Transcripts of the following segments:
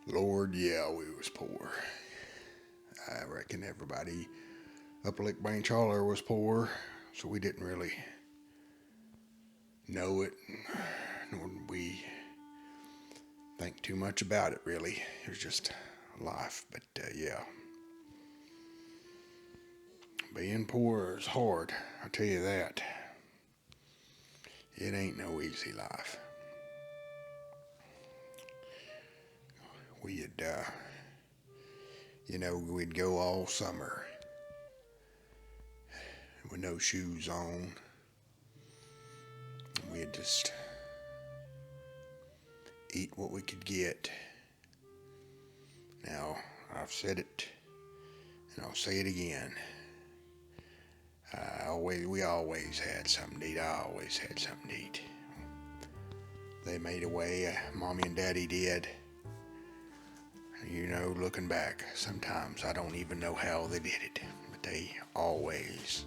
Lord, yeah, we was poor. I reckon everybody up Lake Branch Holler was poor, so we didn't really know it, nor did we think too much about it, really. It was just life, but yeah. Being poor is hard, I tell you that. It ain't no easy life. We'd, we'd go all summer with no shoes on. We'd just eat what we could get. Now, I've said it, and I'll say it again. We always had something to eat. I always had something to eat. They made a way, Mommy and Daddy did. Looking back, sometimes I don't even know how they did it, but they always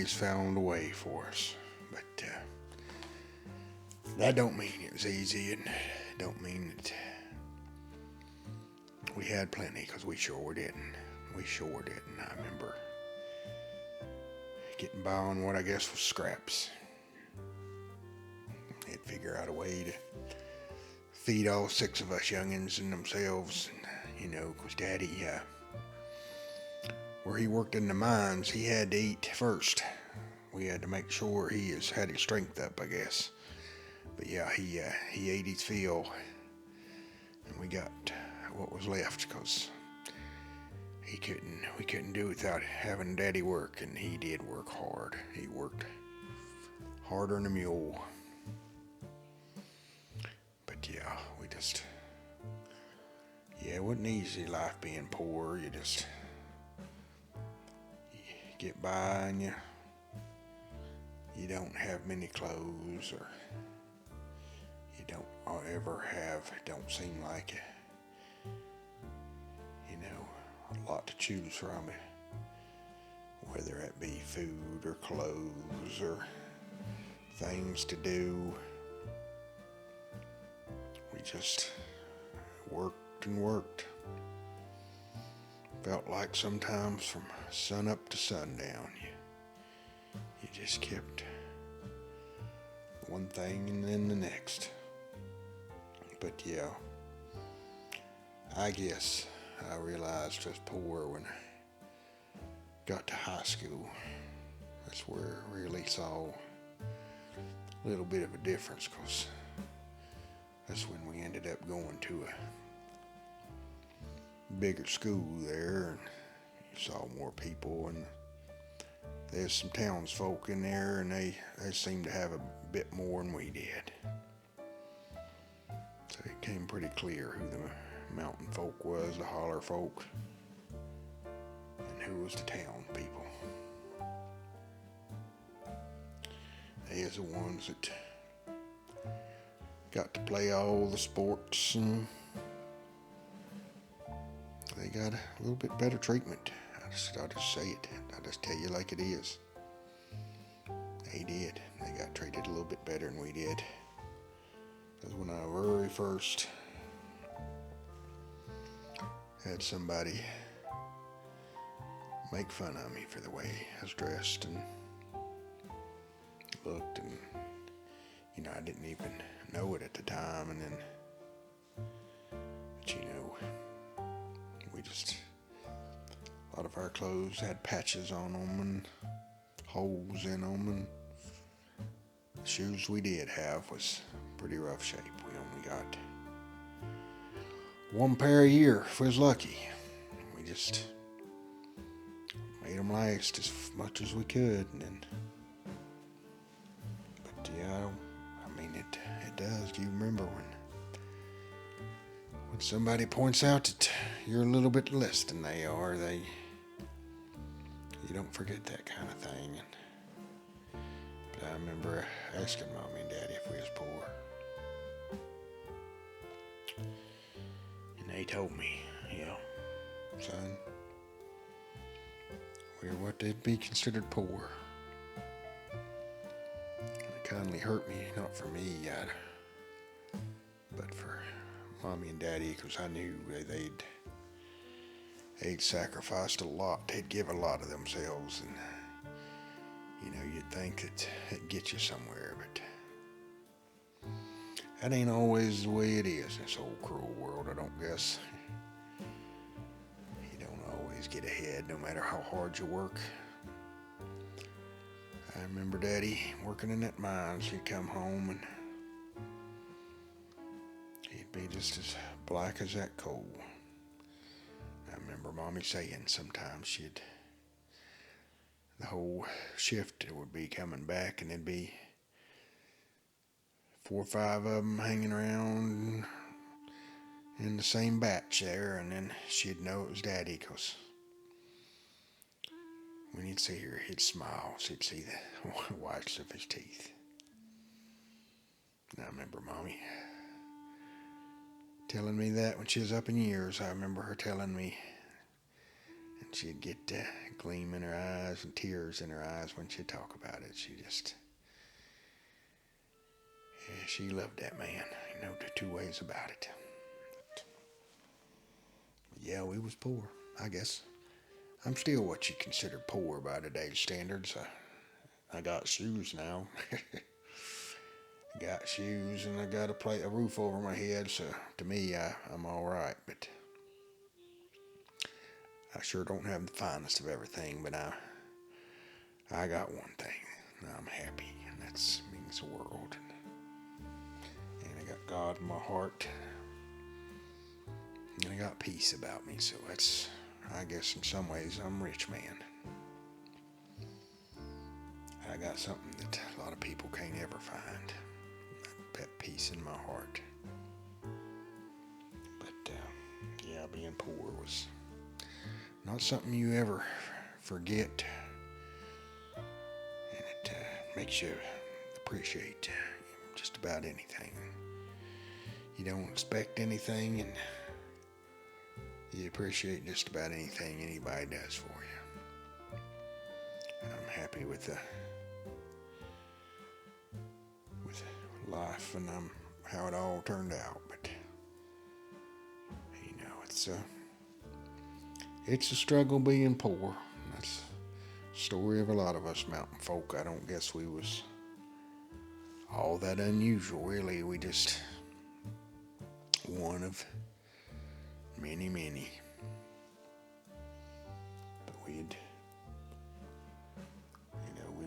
found a way for us. But that don't mean it was easy, and don't mean that we had plenty, because we sure didn't. We sure didn't. I remember getting by on what I guess was scraps. They'd figure out a way to feed all six of us youngins and themselves, and because Daddy, where he worked in the mines, he had to eat first. We had to make sure he had his strength up, I guess. But yeah, he ate his fill, and we got what was left, because we couldn't do without having Daddy work, and he did work hard. He worked harder than a mule. But yeah, it wasn't easy life being poor. You get by, and you don't have many clothes, or you don't ever have, don't seem like a lot to choose from, whether it be food or clothes or things to do. We just worked and worked. Felt like sometimes from sun up to sundown, you just kept one thing and then the next. But yeah, I guess I realized I was poor when I got to high school. That's where I really saw a little bit of a difference, because that's when we ended up going to a bigger school there, and you saw more people, and there's some townsfolk in there, and they seemed to have a bit more than we did. So it came pretty clear who the mountain folk was, the holler folk, and who was the town people. They is the ones that got to play all the sports, and they got a little bit better treatment. I'll just say it. I'll just tell you like it is. They did. They got treated a little bit better than we did. Because when I very first had somebody make fun of me for the way I was dressed and looked, and I didn't even know it at the time, and then, but a lot of our clothes had patches on them and holes in them, and the shoes we did have was pretty rough shape. We only got one pair a year if we was lucky. We just made them last as much as we could, and then, but yeah, I mean it does. Do you remember when somebody points out that you're a little bit less than they are, you don't forget that kind of thing. But I remember asking Mommy and Daddy if we was poor, and they told me, son, we're what they'd be considered poor. And it kindly hurt me, not for me, but for Mommy and Daddy, because I knew they'd sacrificed a lot. They'd give a lot of themselves, and you'd think it'd get you somewhere, but that ain't always the way it is in this old cruel world, I don't guess. You don't always get ahead, no matter how hard you work. I remember Daddy working in that mines. He'd come home and he'd be just as black as that coal. I remember Mommy saying sometimes the whole shift would be coming back, and there'd be 4 or 5 of them hanging around in the same batch there, and then she'd know it was Daddy, because when he'd see her, he'd smile. She'd see the whites of his teeth. And I remember Mommy telling me that when she was up in years. I remember her telling me, and she'd get a gleam in her eyes and tears in her eyes when she'd talk about it. She loved that man. There two ways about it. But yeah, we was poor, I guess. I'm still what you consider poor by today's standards. I got shoes now. Got shoes, and I got a roof over my head, so to me, I'm all right. But I sure don't have the finest of everything, but I got one thing, and I'm happy, and that means the world. And I got God in my heart, and I got peace about me, so I guess in some ways I'm a rich man. I got something that a lot of people can't ever find. That peace in my heart. But yeah, being poor was not something you ever forget. And it makes you appreciate just about anything. You don't expect anything, and you appreciate just about anything anybody does for you. I'm happy with life and how it all turned out. But it's a struggle being poor. That's the story of a lot of us mountain folk. I don't guess we was all that unusual, really. We just one of many. But we'd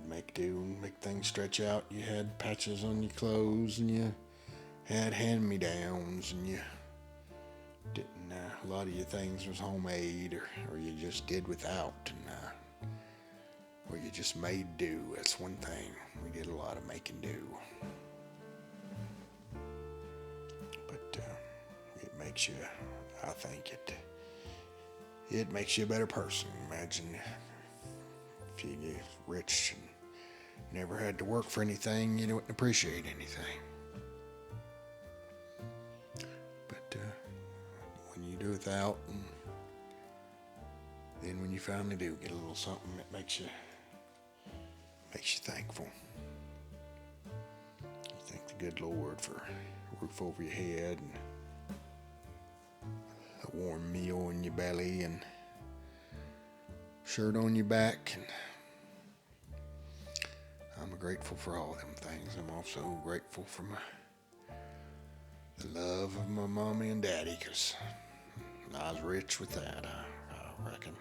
make do and make things stretch out. You had patches on your clothes, and you had hand-me-downs, and you didn't. A lot of your things was homemade, or you just did without, and or you just made do. That's one thing. We did a lot of making do. But it makes you. I think it makes you a better person. Imagine if you get rich and never had to work for anything, you wouldn't appreciate anything. But when you do without, and then when you finally do get a little something, it makes you thankful. You thank the good Lord for a roof over your head, and a warm meal in your belly, and shirt on your back, and I'm grateful for all them things. I'm also grateful for the love of my mommy and daddy, because I was rich with that, I reckon.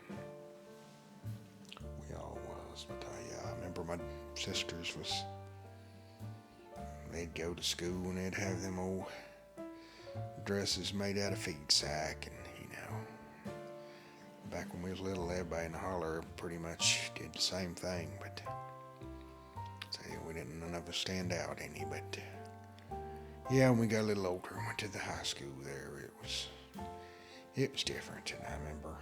We all was. But I remember my sisters they'd go to school, and they'd have them old dresses made out of feed sack, and back when we was little, everybody in the holler pretty much did the same thing, but none of us stand out any. But yeah, when we got a little older and went to the high school there, it was different. And I remember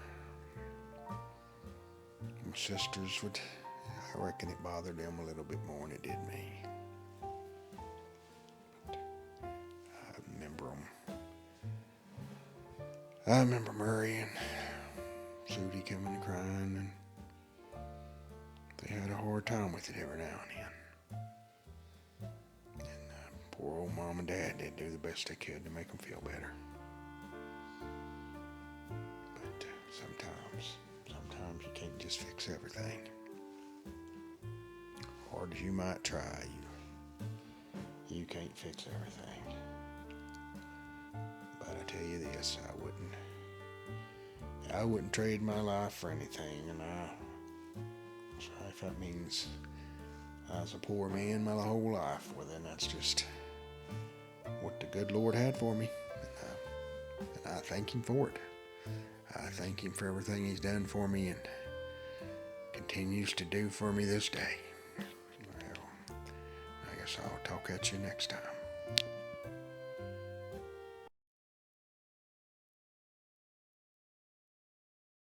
my sisters I reckon it bothered them a little bit more than it did me. But I remember Murray and Sudie coming and crying, and they had a hard time with it every now and then. And poor poor old mom and dad did do the best they could to make them feel better. But sometimes you can't just fix everything. Hard as you might try, you can't fix everything. But I tell you this, I wouldn't trade my life for anything, and if that means I was a poor man my whole life, well then that's just what the good Lord had for me, and I thank Him for it. I thank Him for everything He's done for me and continues to do for me this day. Well, I guess I'll talk at you next time.